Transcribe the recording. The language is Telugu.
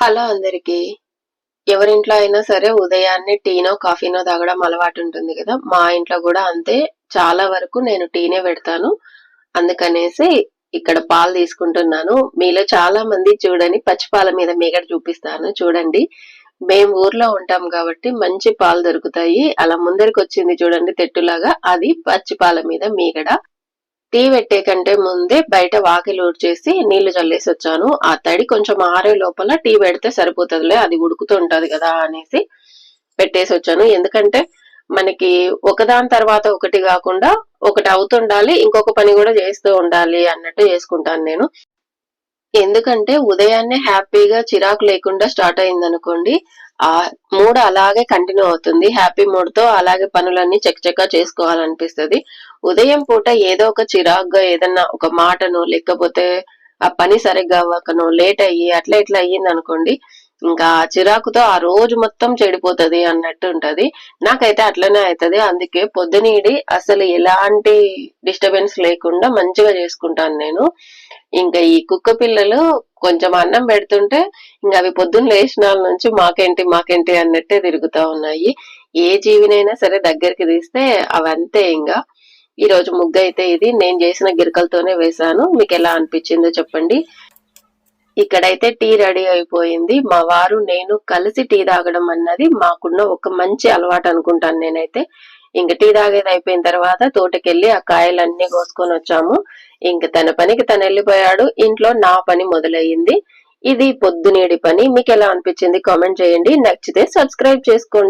హలో అందరికి. ఎవరింట్లో అయినా సరే ఉదయాన్నే టీనో, కాఫీనో తాగడం అలవాటుంటుంది గదా! మా ఇంట్లో గూడా అంతే. చాలా వరకు నేను టీనే పెడతాను. అందుకనేసి ఇక్కడ పాలు తీసుకుంటున్నాను. మీలో చాలా మంది చూడని పచ్చి పాల మీద మీగడ చూపిస్తాను చూడండి. మేము ఊర్లో ఉంటాం గాబట్టి మంచి పాలు దొరుకుతాయి. అలా ముందరికొచ్చింది చూడండి తెట్టులాగా అది పచ్చి పాల మీద మీగడ. టీ పెట్టే కంటే ముందే బయట వాకిలి ఊడ్చేసి నీళ్లు చల్లేసొచ్చాను. ఆ తడి కొంచెం ఆరే లోపల టీ పెడితే సరిపోతదిలే, అది ఉడుకుతూ ఉంటది కదా అనేసి పెట్టేసొచ్చాను. ఎందుకంటే మనకి ఒకదాని తర్వాత ఒకటి కాకుండా ఒకటి అవుతుండాలి, ఇంకొక పని కూడా చేస్తూ ఉండాలి అన్నట్టు చేసుకుంటాను నేను. ఎందుకంటే ఉదయాన్నే హ్యాపీగా చిరాకు లేకుండా స్టార్ట్ అయిందనుకోండి, ఆ మూడ్ అలాగే కంటిన్యూ అవుతుంది. హ్యాపీ మూడ్ తో అలాగే పనులన్నీ చకచకా చేసుకోవాలనిపిస్తది. ఉదయం పూట ఏదో ఒక చిరాకుగా ఏదన్నా ఒక మాటనో లేకపోతే ఆ పని సరిగ్గా అవ్వకనో లేట్ అయ్యి అట్లా ఇట్లా అయ్యిందనుకోండి, ఇంకా ఆ చిరాకుతో ఆ రోజు మొత్తం చెడిపోతది అన్నట్టు ఉంటది. నాకైతే అట్లనే అయితది. అందుకే పొద్దునీడి అసలు ఎలాంటి డిస్టర్బెన్స్ లేకుండా మంచిగా చేసుకుంటాను నేను. ఇంకా ఈ కుక్క పిల్లలు కొంచెం అన్నం పెడుతుంటే ఇంక అవి పొద్దున్న లేచినాల నుంచి మాకేంటి మాకేంటి అన్నట్టే తిరుగుతా ఉన్నాయి. ఏ జీవినైనా సరే దగ్గరికి తీస్తే అవంతే ఇంగా. ఈ రోజు ముగ్గైతే ఇది నేను చేసిన గిరకలతోనే వేశాను. మీకు ఎలా అనిపించిందో చెప్పండి. ఇక్కడైతే టీ రెడీ అయిపోయింది. మా వారు నేను కలిసి టీ తాగడం అన్నది మాకున్న ఒక మంచి అలవాటు అనుకుంటాను నేనైతే. ఇంక టీ తాగేది అయిపోయిన తర్వాత తోటకెళ్ళి ఆ కాయలన్నీ కోసుకొని వచ్చాము. ఇంక తన పనికి తను వెళ్ళిపోయాడు. ఇంట్లో నా పని మొదలయ్యింది. ఇది పొద్దునేడి పని. మీకు ఎలా అనిపించింది కామెంట్ చేయండి. నచ్చితే సబ్స్క్రైబ్ చేసుకోండి.